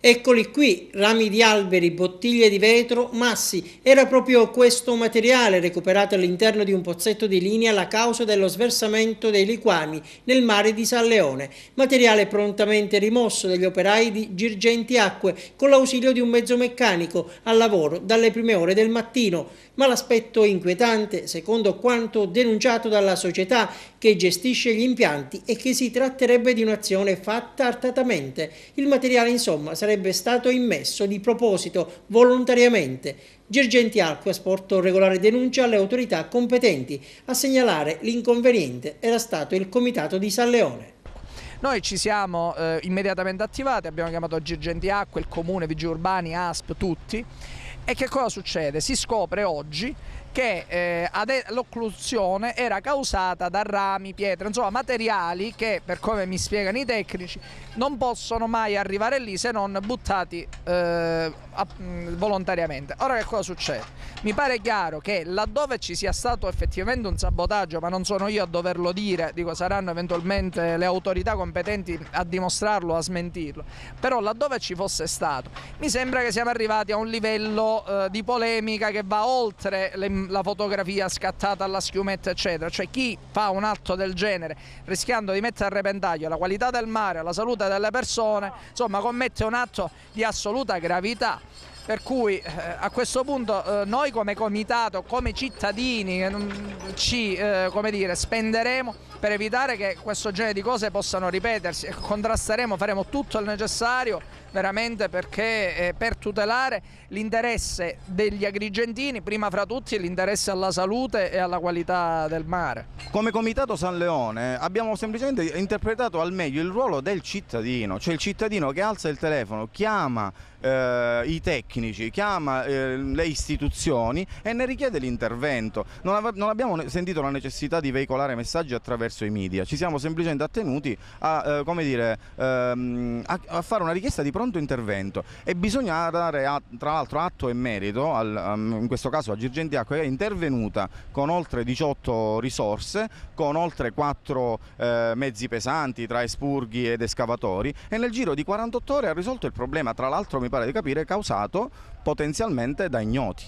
Eccoli qui, rami di alberi, bottiglie di vetro, massi. Era proprio questo materiale recuperato all'interno di un pozzetto di linea la causa dello sversamento dei liquami nel mare di San Leone. Materiale prontamente rimosso dagli operai di Girgenti Acque con l'ausilio di un mezzo meccanico al lavoro dalle prime ore del mattino. Ma l'aspetto inquietante, secondo quanto denunciato dalla società che gestisce gli impianti, è che si tratterebbe di un'azione fatta artatamente. Il materiale, insomma, sarebbe stato immesso di proposito, volontariamente. Girgenti Acque ha sporto regolare denuncia alle autorità competenti. A segnalare l'inconveniente era stato il Comitato di San Leone. Noi ci siamo immediatamente attivati, abbiamo chiamato Girgenti Acque, il comune, vigili urbani, ASP, tutti. E che cosa succede? Si scopre oggi che l'occlusione era causata da rami, pietre, insomma materiali che, per come mi spiegano i tecnici, non possono mai arrivare lì se non buttati volontariamente. Ora che cosa succede? Mi pare chiaro che laddove ci sia stato effettivamente un sabotaggio, ma non sono io a doverlo dire, dico saranno eventualmente le autorità competenti a dimostrarlo, a smentirlo, però laddove ci fosse stato, mi sembra che siamo arrivati a un livello di polemica che va oltre la fotografia scattata alla schiumetta eccetera, cioè chi fa un atto del genere rischiando di mettere a repentaglio la qualità del mare, la salute delle persone, insomma commette un atto di assoluta gravità. Per cui a questo punto noi come comitato, come cittadini ci come dire, spenderemo per evitare che questo genere di cose possano ripetersi e contrasteremo, faremo tutto il necessario veramente perché per tutelare l'interesse degli agrigentini, prima fra tutti l'interesse alla salute e alla qualità del mare. Come Comitato San Leone abbiamo semplicemente interpretato al meglio il ruolo del cittadino, cioè il cittadino che alza il telefono, chiama i tecnici, chiama le istituzioni e ne richiede l'intervento. Non abbiamo sentito la necessità di veicolare messaggi attraverso i media, ci siamo semplicemente attenuti a, come dire, a fare una richiesta di pronto intervento e bisogna dare tra l'altro atto e merito in questo caso a Girgenti Acque, che è intervenuta con oltre 18 risorse, con oltre 4 mezzi pesanti tra espurghi ed escavatori, e nel giro di 48 ore ha risolto il problema, tra l'altro mi pare di capire causato potenzialmente da ignoti.